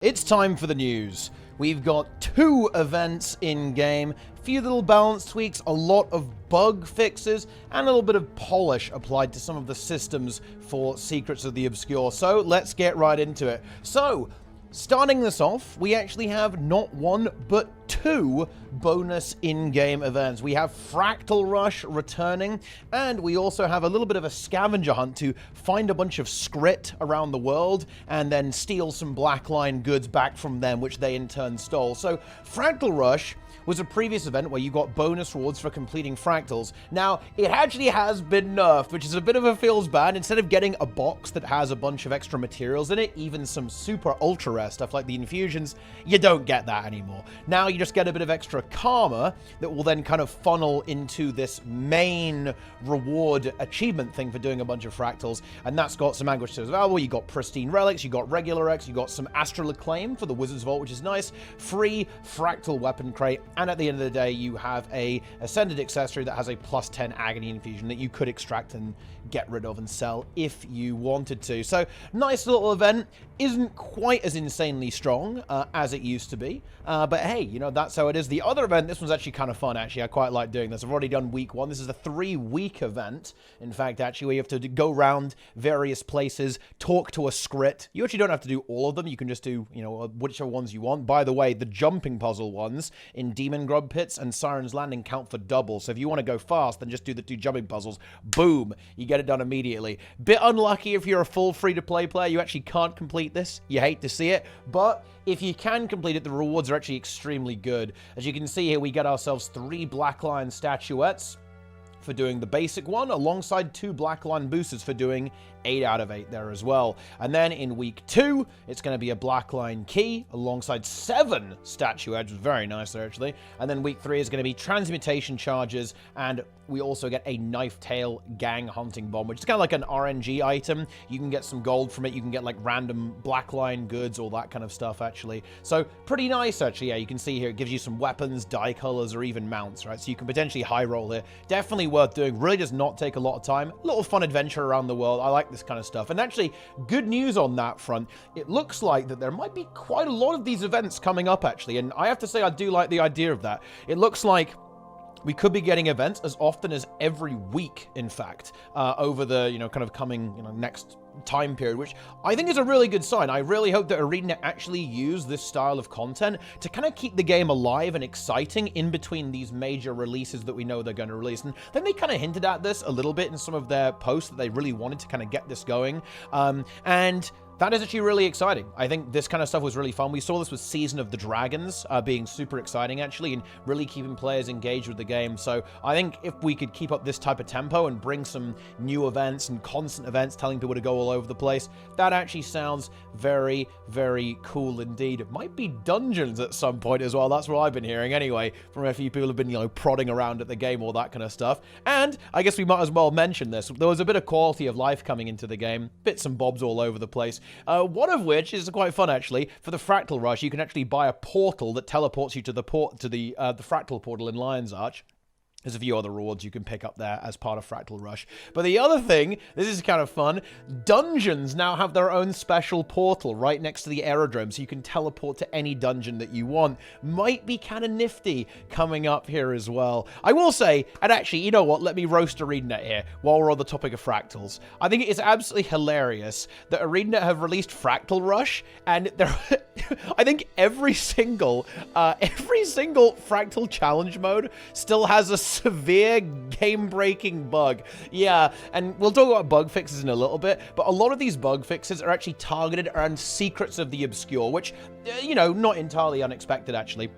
It's time for the news. We've got 2 events in-game, a few little balance tweaks, a lot of bug fixes, and a little bit of polish applied to some of the systems for Secrets of the Obscure. So let's get right into it. So, starting this off, we actually have not 1, but 2 bonus in-game events. We have Fractal Rush returning, and we also have a little bit of a scavenger hunt to find a bunch of Skritt around the world and then steal some Blackline goods back from them, which they in turn stole. So Fractal Rush was a previous event where you got bonus rewards for completing fractals. Now, it actually has been nerfed, which is a bit of a feels bad. Instead of getting a box that has a bunch of extra materials in it, even some super ultra rare stuff like the infusions, you don't get that anymore. Now you just get a bit of extra karma that will then kind of funnel into this main reward achievement thing for doing a bunch of fractals, and that's got some anguish to it as well. You got pristine relics, you got regular X, you got some astral acclaim for the Wizard's Vault, which is nice, free fractal weapon crate, and at the end of the day, you have a ascended accessory that has a +10 agony infusion that you could extract and get rid of and sell if you wanted to. So, nice little event. Isn't quite as insanely strong as it used to be, but hey, you know, that's how it is. The other event, this one's actually kind of fun, actually. I quite like doing this. I've already done week 1. This is a 3-week event, in fact, actually, where you have to go around various places, talk to a Skritt. You actually don't have to do all of them. You can just do, you know, whichever ones you want. By the way, the jumping puzzle ones in Demon Grub Pits and Siren's Landing count for double, so if you want to go fast, then just do the 2 jumping puzzles. Boom! You get it done immediately. Bit unlucky if you're a full free-to-play player. You actually can't complete this. You hate to see it, but if you can complete it, the rewards are actually extremely good. As you can see here, we get ourselves 3 Blackline statuettes for doing the basic one, alongside 2 Blackline boosters for doing 8 out of 8 there as well. And then in week 2, it's going to be a Blackline key alongside 7 statuettes, very nice there actually. And then week 3 is going to be transmutation charges, and we also get a knife tail gang hunting bomb, which is kind of like an RNG item. You can get some gold from it. You can get like random Blackline goods, all that kind of stuff actually. So pretty nice actually. Yeah, you can see here it gives you some weapons, die colors, or even mounts, right? So you can potentially high roll here. Definitely worth doing. Really does not take a lot of time. A little fun adventure around the world. I like this kind of stuff. And actually, good news on that front. It looks like that there might be quite a lot of these events coming up actually. And I have to say I do like the idea of that. It looks like we could be getting events as often as every week, in fact, over the, you know, kind of coming, you know, next time period, which I think is a really good sign. I really hope that ArenaNet actually use this style of content to kind of keep the game alive and exciting in between these major releases that we know they're going to release. And then they kind of hinted at this a little bit in some of their posts that they really wanted to kind of get this going. And that is actually really exciting. I think this kind of stuff was really fun. We saw this with Season of the Dragons being super exciting, actually, and really keeping players engaged with the game. So I think if we could keep up this type of tempo and bring some new events and constant events telling people to go all over the place, that actually sounds very, very cool indeed. It might be dungeons at some point as well. That's what I've been hearing anyway, from a few people who've been, you know, prodding around at the game, all that kind of stuff. And I guess we might as well mention this. There was a bit of quality of life coming into the game, bits and bobs all over the place. One of which is quite fun actually. For the Fractal Rush, you can actually buy a portal that teleports you to the Fractal portal in Lion's Arch. There's a few other rewards you can pick up there as part of Fractal Rush. But the other thing, this is kind of fun, dungeons now have their own special portal right next to the aerodrome, so you can teleport to any dungeon that you want. Might be kind of nifty coming up here as well. I will say, and actually, you know what, let me roast ArenaNet here while we're on the topic of fractals. I think it is absolutely hilarious that ArenaNet have released Fractal Rush, and I think every single Fractal Challenge mode still has a severe game-breaking bug. Yeah, and we'll talk about bug fixes in a little bit, but a lot of these bug fixes are actually targeted around Secrets of the Obscure, which, you know, not entirely unexpected, actually.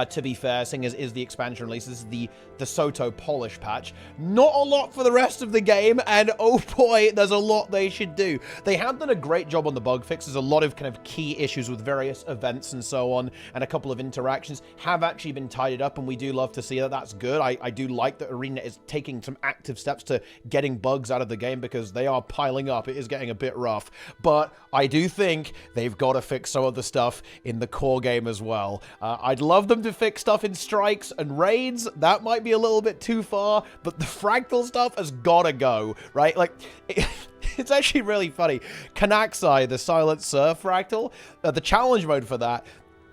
To be fair, seeing as is the expansion release, this is the Soto polish patch. Not a lot for the rest of the game, and oh boy, there's a lot they should do. They have done a great job on the bug fixes. A lot of kind of key issues with various events and so on, and a couple of interactions have actually been tidied up, and we do love to see that. That's good. I do like that ArenaNet is taking some active steps to getting bugs out of the game, because they are piling up. It is getting a bit rough, but I do think they've got to fix some of the stuff in the core game as well. I'd love them to fix stuff in strikes and raids. That might be a little bit too far, but the fractal stuff has gotta go, right? Like, it's actually really funny. Kanaxai, the Silent Surf Fractal, the challenge mode for that,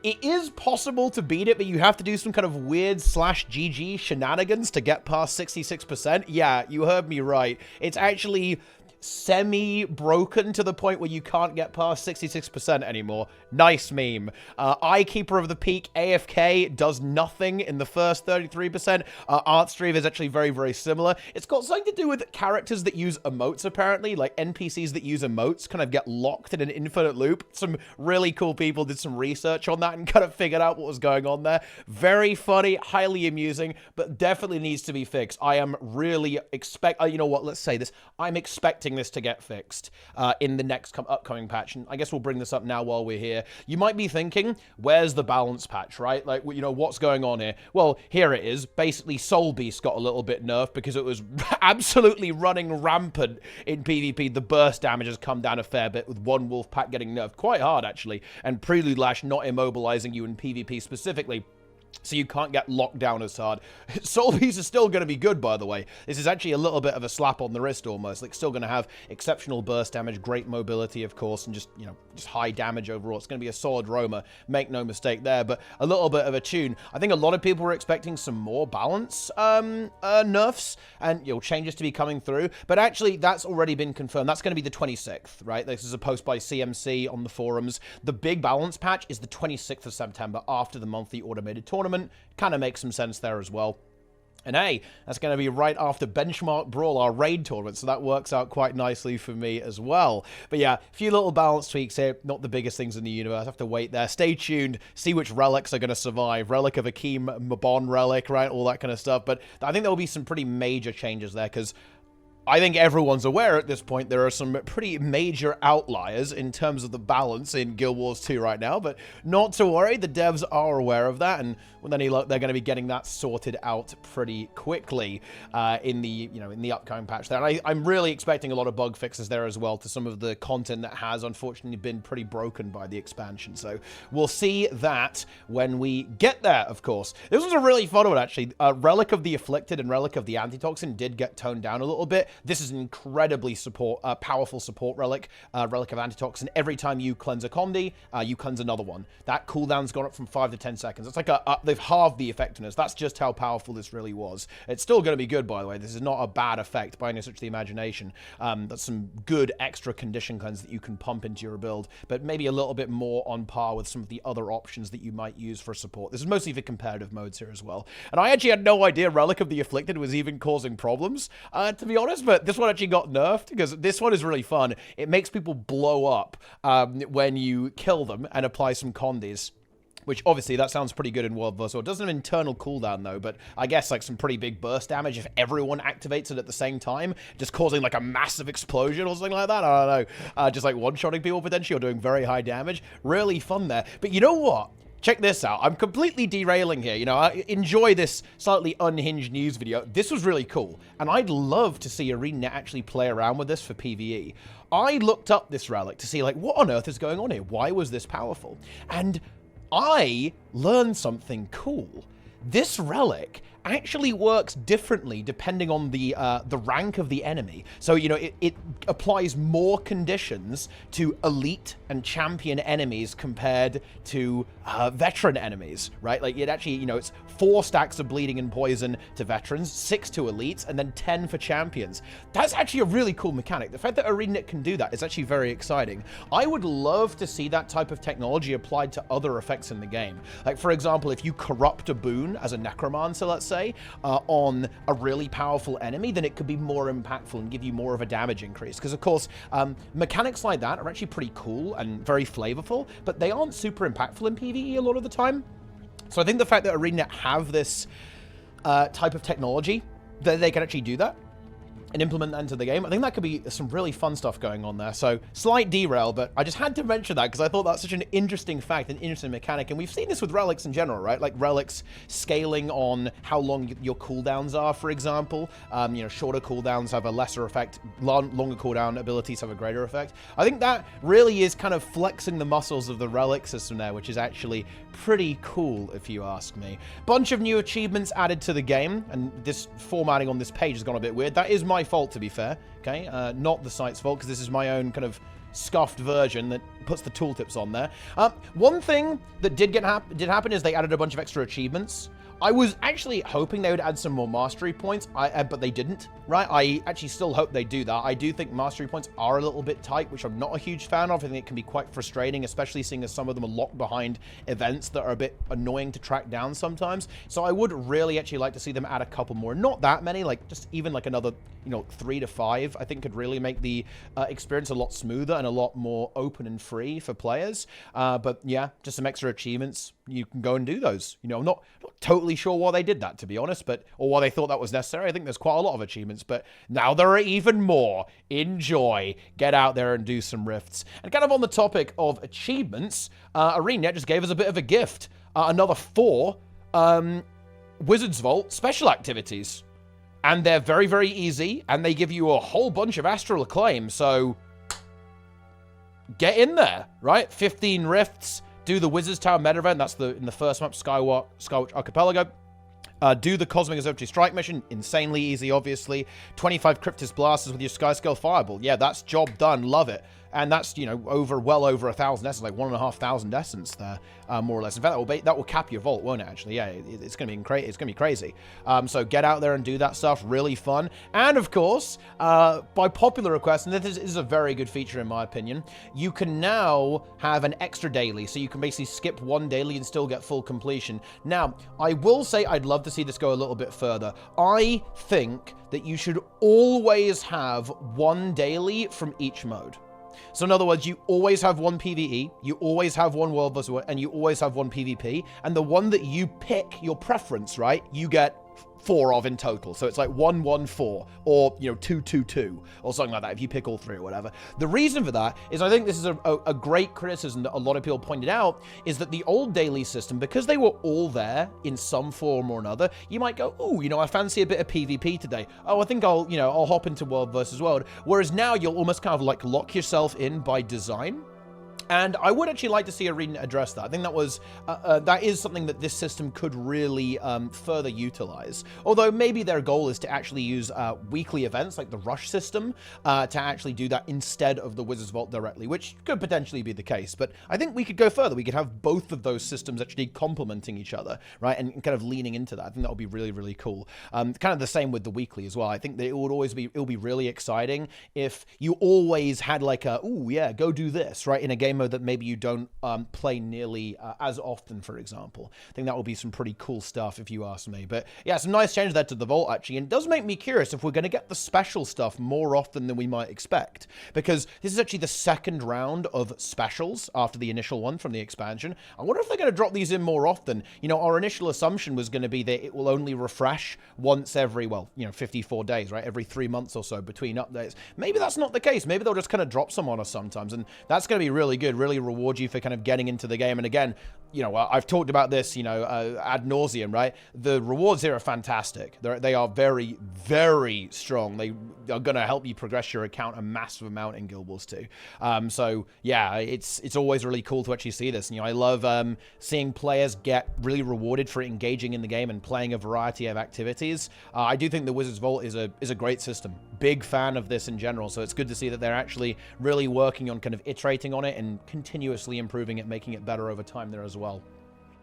it is possible to beat it, but you have to do some kind of weird /GG shenanigans to get past 66%. Yeah, you heard me right. It's actually semi-broken to the point where you can't get past 66% anymore. Nice meme. Eyekeeper of the Peak AFK does nothing in the first 33%. Artstream is actually very, very similar. It's got something to do with characters that use emotes, apparently. Like, NPCs that use emotes kind of get locked in an infinite loop. Some really cool people did some research on that and kind of figured out what was going on there. Very funny, highly amusing, but definitely needs to be fixed. I am really you know what, let's say this. I'm expecting this to get fixed in the next upcoming patch, and I guess we'll bring this up now while we're here. You might be thinking, where's the balance patch, right? Like, you know, what's going on here? Well, here it is. Basically, Soul Beast got a little bit nerfed because it was absolutely running rampant in PvP. The burst damage has come down a fair bit, with one wolf pack getting nerfed quite hard, actually, and Prelude Lash not immobilizing you in PvP specifically, so you can't get locked down as hard. Soul Beast is still going to be good, by the way. This is actually a little bit of a slap on the wrist, almost. Like, still going to have exceptional burst damage, great mobility, of course, and just, you know, just high damage overall. It's going to be a solid roamer, make no mistake there, but a little bit of a tune. I think a lot of people were expecting some more balance nerfs and, you know, changes to be coming through, but actually that's already been confirmed. That's going to be the 26th, right? This is a post by CMC on the forums. The big balance patch is the 26th of September, after the monthly automated tournament. Kind of makes some sense there as well. And hey, that's going to be right after Benchmark Brawl, our raid tournament, so that works out quite nicely for me as well. But yeah, a few little balance tweaks here, not the biggest things in the universe. I have to wait there. Stay tuned, see which relics are going to survive. Relic of Akeem, Mabon relic, right? All that kind of stuff. But I think there will be some pretty major changes there, because I think everyone's aware at this point there are some pretty major outliers in terms of the balance in Guild Wars 2 right now, but not to worry, the devs are aware of that, and with any luck, they're going to be getting that sorted out pretty quickly in the upcoming patch there. And I'm really expecting a lot of bug fixes there as well to some of the content that has unfortunately been pretty broken by the expansion. So we'll see that when we get there, of course. This was a really fun one, actually. Relic of the Afflicted and Relic of the Antitoxin did get toned down a little bit. This is an incredibly powerful support relic, Relic of Antitoxin. Every time you cleanse a Condi, you cleanse another one. That cooldown's gone up from 5 to 10 seconds. It's like they've halved the effectiveness. That's just how powerful this really was. It's still going to be good, by the way. This is not a bad effect by any stretch of the imagination. That's some good extra condition cleanse that you can pump into your build, but maybe a little bit more on par with some of the other options that you might use for support. This is mostly for competitive modes here as well. And I actually had no idea Relic of the Afflicted was even causing problems, to be honest, but this one actually got nerfed, because this one is really fun. It makes people blow up when you kill them and apply some Condis. Which, obviously, that sounds pretty good in World vs. War. It doesn't have an internal cooldown, though, but I guess, like, some pretty big burst damage if everyone activates it at the same time, just causing, like, a massive explosion or something like that. I don't know. Just, like, one-shotting people, potentially, or doing very high damage. Really fun there. But you know what? Check this out. I'm completely derailing here. You know, I enjoy this slightly unhinged news video. This was really cool, and I'd love to see ArenaNet actually play around with this for PvE. I looked up this relic to see, like, what on earth is going on here? Why was this powerful? And I learned something cool. This relic actually works differently depending on the rank of the enemy. So, you know, it applies more conditions to elite and champion enemies compared to veteran enemies, right? Like, it actually, you know, it's 4 stacks of bleeding and poison to veterans, 6 to elites, and then 10 for champions. That's actually a really cool mechanic. The fact that ArenaNet can do that is actually very exciting. I would love to see that type of technology applied to other effects in the game. Like, for example, if you corrupt a boon as a necromancer, let's say, on a really powerful enemy, then it could be more impactful and give you more of a damage increase. Because, of course, mechanics like that are actually pretty cool and very flavorful, but they aren't super impactful in PvE a lot of the time. So I think the fact that ArenaNet have this type of technology, that they can actually do that and implement that into the game, I think that could be some really fun stuff going on there. So, slight derail, but I just had to mention that because I thought that's such an interesting fact, an interesting mechanic, and we've seen this with relics in general, right? Like relics scaling on how long your cooldowns are, for example. You know, shorter cooldowns have a lesser effect, longer cooldown abilities have a greater effect. I think that really is kind of flexing the muscles of the relic system there, which is actually pretty cool, if you ask me. Bunch of new achievements added to the game, and this formatting on this page has gone a bit weird. That is my my fault, to be fair. Okay, not the site's fault, because this is my own kind of scuffed version that puts the tooltips on there. One thing that did happen is they added a bunch of extra achievements. I was actually hoping they would add some more mastery points, but they didn't, right? I actually still hope they do that. I do think mastery points are a little bit tight, which I'm not a huge fan of. I think it can be quite frustrating, especially seeing as some of them are locked behind events that are a bit annoying to track down sometimes. So I would really actually like to see them add a couple more. Not that many, like just even like another, 3 to 5, I think could really make the experience a lot smoother and a lot more open and free for players. But yeah, just some extra achievements. You can go and do those. I'm not totally sure why they did that, to be honest, or why they thought that was necessary. I think there's quite a lot of achievements, but now there are even more. Enjoy. Get out there and do some rifts. And kind of on the topic of achievements, ArenaNet just gave us a bit of a gift. Another 4 Wizard's Vault special activities. And they're very, very easy, and they give you a whole bunch of astral acclaim, so get in there, right? 15 rifts. Do the Wizard's Tower meta event. That's in the first map, Skywatch Archipelago. Do the Cosmic Observatory Strike mission. Insanely easy, obviously. 25 Cryptis Blasters with your Sky Scale Fireball. Yeah, that's job done. Love it. And that's, well over 1,000 essence, like 1,500 essence there, more or less. In fact, that will cap your vault, won't it, actually? Yeah, it's going to be crazy. So get out there and do that stuff. Really fun. And, of course, by popular request, and this is a very good feature in my opinion, you can now have an extra daily. So you can basically skip one daily and still get full completion. Now, I will say I'd love to see this go a little bit further. I think that you should always have one daily from each mode. So in other words, you always have one PvE, you always have one World vs. World, and you always have one PvP, and the one that you pick, your preference, right, you get 4 of in total. So it's like 1, 1, 4, or 2, 2, 2, or something like that, if you pick all 3 or whatever. The reason for that is I think this is a great criticism that a lot of people pointed out, is that the old daily system, because they were all there in some form or another, you might go, oh, I fancy a bit of PvP today. Oh, I think I'll hop into World versus World. Whereas now you'll almost kind of like lock yourself in by design. And I would actually like to see ArenaNet address that. I think that is something that this system could really further utilize. Although maybe their goal is to actually use weekly events like the Rush system to actually do that instead of the Wizard's Vault directly, which could potentially be the case. But I think we could go further. We could have both of those systems actually complementing each other, right? And kind of leaning into that. I think that would be really, really cool. Kind of the same with the weekly as well. I think that it will be really exciting if you always had like go do this, right? In a game mode that maybe you don't play nearly as often, for example. I think that will be some pretty cool stuff if you ask me. But yeah, some nice changes there to the Vault, actually. And it does make me curious if we're going to get the special stuff more often than we might expect. Because this is actually the second round of specials after the initial one from the expansion. I wonder if they're going to drop these in more often. Our initial assumption was going to be that it will only refresh once every, 54 days, right? Every 3 months or so between updates. Maybe that's not the case. Maybe they'll just kind of drop some on us sometimes. And that's going to be really good, really reward you for kind of getting into the game. And again, I've talked about this, ad nauseum, right? The rewards here are fantastic. They are very, very strong. They are going to help you progress your account a massive amount in Guild Wars 2. So yeah, it's always really cool to actually see this. I love seeing players get really rewarded for engaging in the game and playing a variety of activities. I do think the Wizard's Vault is a great system. Big fan of this in general. So it's good to see that they're actually really working on kind of iterating on it and continuously improving it, making it better over time there as well.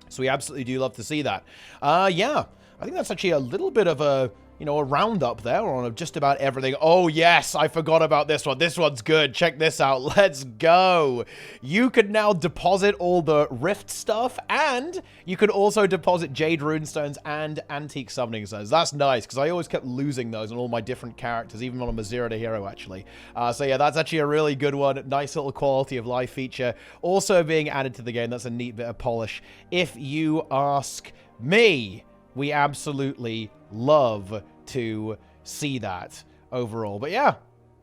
So we absolutely do love to see that. Yeah, I think that's actually a little bit of a roundup there on just about everything. Oh, yes, I forgot about this one. This one's good. Check this out. Let's go. You could now deposit all the Rift stuff, and you could also deposit Jade Runestones and Antique Summoning Stones. That's nice, because I always kept losing those on all my different characters, even on a Mazira to Hero, actually. So yeah, that's actually a really good one. Nice little quality of life feature. Also being added to the game. That's a neat bit of polish, if you ask me. We absolutely love to see that overall. But yeah,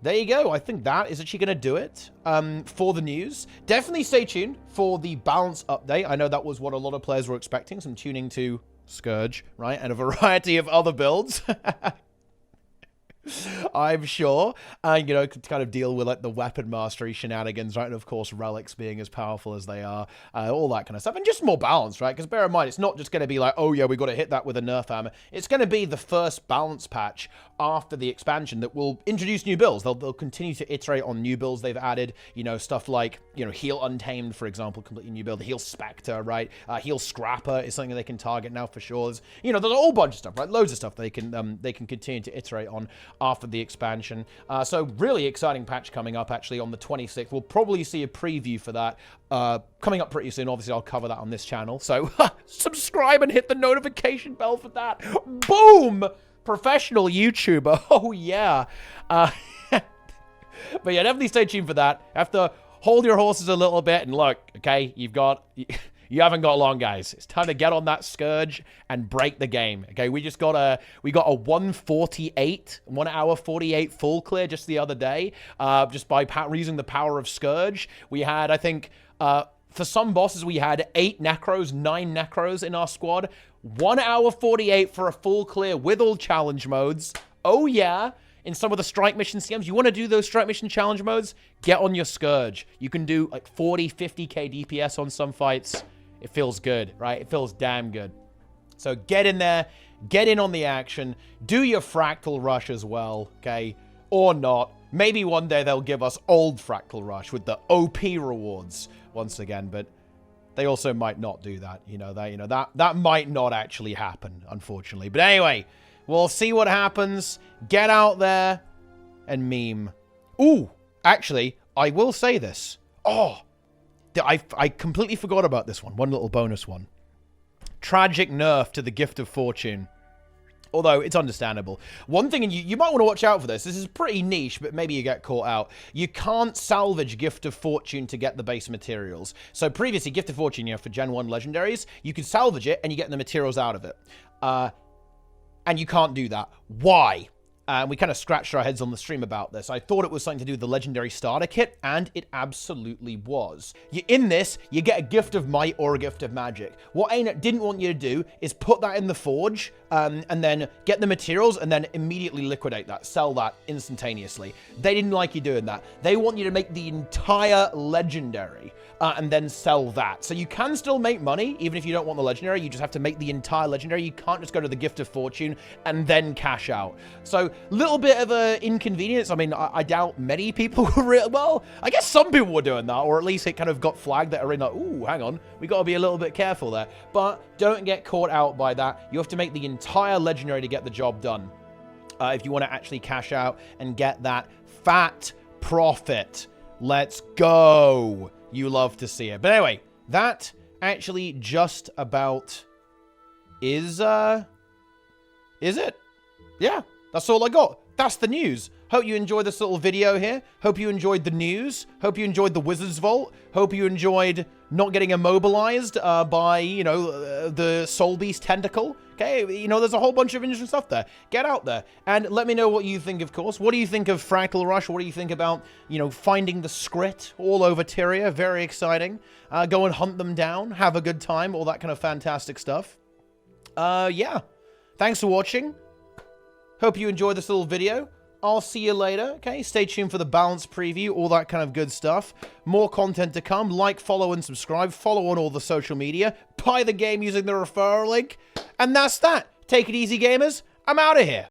there you go. I think that is actually going to do it for the news. Definitely stay tuned for the balance update. I know that was what a lot of players were expecting, some tuning to Scourge, right? And a variety of other builds. I'm sure. And, you know, to kind of deal with, like, the weapon mastery shenanigans, right? And, of course, relics being as powerful as they are. All that kind of stuff. And just more balance, right? Because bear in mind, it's not just going to be like, oh, yeah, we got to hit that with a nerf hammer. It's going to be the first balance patch after the expansion that will introduce new builds. They'll continue to iterate on new builds they've added. You know, stuff like, you know, Heal Untamed, for example, completely new build. Heal Spectre, right? Heal Scrapper is something they can target now for sure. There's, you know, there's a whole bunch of stuff, right? Loads of stuff they can continue to iterate on after the expansion. So really exciting patch coming up, actually, on the 26th. We'll probably see a preview for that coming up pretty soon. Obviously, I'll cover that on this channel. So subscribe and hit the notification bell for that. Boom! Professional YouTuber. Oh, yeah. But yeah, definitely stay tuned for that. Have to hold your horses a little bit and look, okay? You haven't got long, guys. It's time to get on that Scourge and break the game. Okay, we got a 1 hour 48 full clear just the other day, just by using the power of Scourge. We had, I think, for some bosses, we had 9 Necros in our squad. 1 hour 48 for a full clear with all challenge modes. Oh, yeah. In some of the strike mission scams, you want to do those strike mission challenge modes? Get on your Scourge. You can do like 40, 50k DPS on some fights. It feels good, right? It feels damn good. So get in there, get in on the action, do your Fractal Rush as well, okay? Or not. Maybe one day they'll give us old Fractal Rush with the OP rewards once again, but they also might not do that. That might not actually happen, unfortunately. But anyway, we'll see what happens. Get out there and meme. Ooh, actually, I will say this. Oh, I completely forgot about this one. One little bonus one. Tragic nerf to the Gift of Fortune. Although, it's understandable. One thing, and you might want to watch out for this. This is pretty niche, but maybe you get caught out. You can't salvage Gift of Fortune to get the base materials. So previously, Gift of Fortune, for Gen 1 legendaries, you could salvage it and you get the materials out of it. And you can't do that. Why? We kind of scratched our heads on the stream about this. I thought it was something to do with the Legendary Starter Kit, and it absolutely was. In this, you get a Gift of Might or a Gift of Magic. What ArenaNet didn't want you to do is put that in the Forge, and then get the materials, and then immediately liquidate that, sell that instantaneously. They didn't like you doing that. They want you to make the entire Legendary, and then sell that. So you can still make money, even if you don't want the Legendary. You just have to make the entire Legendary. You can't just go to the Gift of Fortune and then cash out. So, little bit of an inconvenience. I mean, I doubt many people were well, I guess some people were doing that, or at least it kind of got flagged that are in like, ooh, hang on, we got to be a little bit careful there. But don't get caught out by that. You have to make the entire Legendary to get the job done. If you want to actually cash out and get that fat profit. Let's go. You love to see it. But anyway, that actually just about is it? Yeah. That's all I got. That's the news. Hope you enjoyed this little video here. Hope you enjoyed the news. Hope you enjoyed the Wizard's Vault. Hope you enjoyed not getting immobilized by, the Soul Beast tentacle. Okay, there's a whole bunch of interesting stuff there. Get out there and let me know what you think, of course. What do you think of Fractal Rush? What do you think about, finding the Skritt all over Tyria? Very exciting. Go and hunt them down. Have a good time. All that kind of fantastic stuff. Yeah. Thanks for watching. Hope you enjoyed this little video. I'll see you later, okay? Stay tuned for the balance preview, all that kind of good stuff. More content to come. Like, follow, and subscribe. Follow on all the social media. Buy the game using the referral link. And that's that. Take it easy, gamers. I'm out of here.